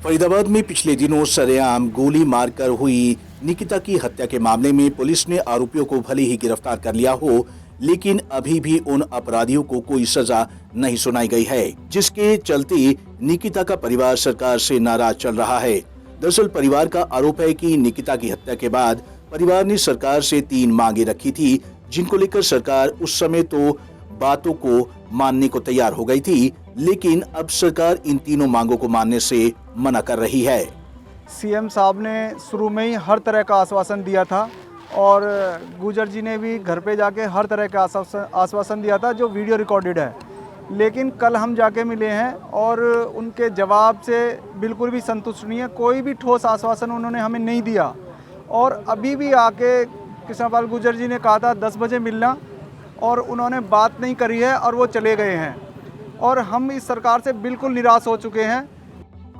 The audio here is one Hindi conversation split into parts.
फरीदाबाद में पिछले दिनों सरेआम गोली मारकर हुई निकिता की हत्या के मामले में पुलिस ने आरोपियों को भले ही गिरफ्तार कर लिया हो, लेकिन अभी भी उन अपराधियों को कोई सजा नहीं सुनाई गई है, जिसके चलते निकिता का परिवार सरकार से नाराज चल रहा है। दरअसल परिवार का आरोप है कि निकिता की हत्या के बाद परिवार ने सरकार से 3 मांगे रखी थी, जिनको लेकर सरकार उस समय तो बातों को मानने को तैयार हो गई थी, लेकिन अब सरकार इन तीनों मांगों को मानने से मना कर रही है। सीएम साहब ने शुरू में ही हर तरह का आश्वासन दिया था और गुजर जी ने भी घर पे जाके हर तरह का आश्वासन दिया था, जो वीडियो रिकॉर्डेड है। लेकिन कल हम जाके मिले हैं और उनके जवाब से बिल्कुल भी संतुष्ट नहीं है। कोई भी ठोस आश्वासन उन्होंने हमें नहीं दिया और अभी भी आके कृष्णपाल गुर्जर जी ने कहा था 10 बजे मिलना, और उन्होंने बात नहीं करी है और वो चले गए हैं और हम इस सरकार से बिल्कुल निराश हो चुके हैं।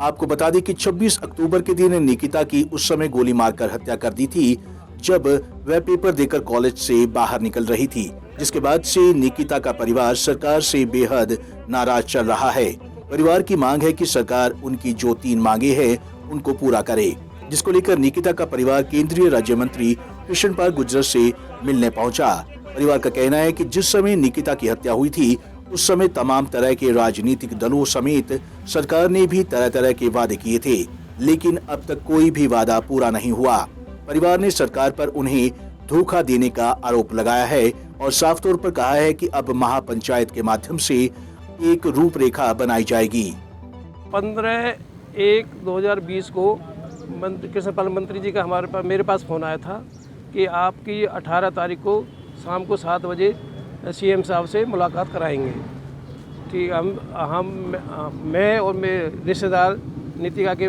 आपको बता दें कि 26 अक्टूबर के दिन निकिता की उस समय गोली मारकर हत्या कर दी थी, जब वह पेपर देकर कॉलेज से बाहर निकल रही थी, जिसके बाद से निकिता का परिवार सरकार से बेहद नाराज चल रहा है। परिवार की मांग है कि सरकार उनकी जो 3 मांगे हैं उनको पूरा करे, जिसको लेकर निकिता का परिवार केंद्रीय राज्य मंत्री कृष्णपाल गुर्जर से मिलने पहुंचा। परिवार का कहना है कि जिस समय निकिता की हत्या हुई थी उस समय तमाम तरह के राजनीतिक दलों समेत सरकार ने भी तरह तरह के वादे किए थे, लेकिन अब तक कोई भी वादा पूरा नहीं हुआ। परिवार ने सरकार पर उन्हें धोखा देने का आरोप लगाया है और साफ तौर पर कहा है कि अब महापंचायत के माध्यम से एक रूपरेखा बनाई जाएगी। 15/1/2020 को कृष्णपाल मंत्री जी का मेरे पास फ़ोन आया था कि आपकी 18 तारीख को शाम को 7 बजे सीएम साहब से मुलाकात कराएंगे। ठीक, मैं और मेरे रिश्तेदार नितिका के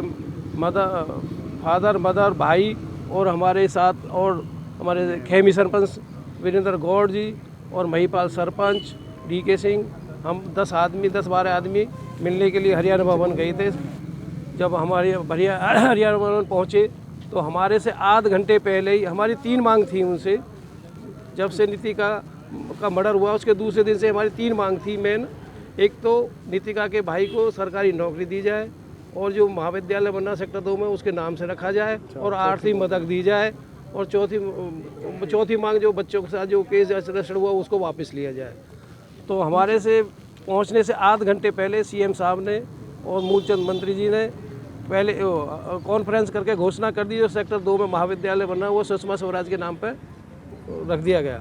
फादर मदर भाई और हमारे साथ और हमारे खेमी सरपंच वीरेंद्र गौड़ जी और महिपाल सरपंच DK सिंह, हम 10-12 आदमी मिलने के लिए हरियाणा भवन गए थे। जब हमारे हरियाणा भवन पहुँचे तो हमारे से आध घंटे पहले ही हमारी 3 मांग थी उनसे। जब से नितिका का मर्डर हुआ उसके दूसरे दिन से हमारी 3 मांग थी मेन। एक तो नितिका के भाई को सरकारी नौकरी दी जाए और जो महाविद्यालय बनना सेक्टर 2 में उसके नाम से रखा जाए और आर्थिक मदद दी जाए, और चौथी मांग जो बच्चों के साथ जो केस रजिस्टर हुआ उसको वापस लिया जाए। तो हमारे से पहुंचने से आध घंटे पहले सीएम साहब ने और मूलचंद मंत्री जी ने पहले कॉन्फ्रेंस करके घोषणा कर दी, जो सेक्टर 2 में महाविद्यालय बना वो सुषमा स्वराज के नाम पर रख दिया गया।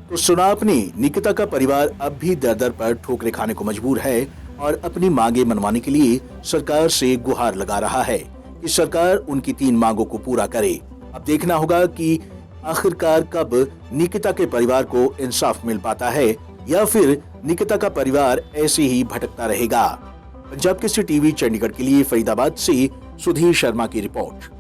तो सुना आपने, निकिता का परिवार अब भी दर-दर पर ठोकरें खाने को मजबूर है और अपनी मांगे मनवाने के लिए सरकार से गुहार लगा रहा है कि सरकार उनकी 3 मांगों को पूरा करे। अब देखना होगा कि आखिरकार कब निकिता के परिवार को इंसाफ मिल पाता है या फिर निकिता का परिवार ऐसे ही भटकता रहेगा। पंजाब केसरी टीवी चंडीगढ़ के लिए फरीदाबाद से सुधीर शर्मा की रिपोर्ट।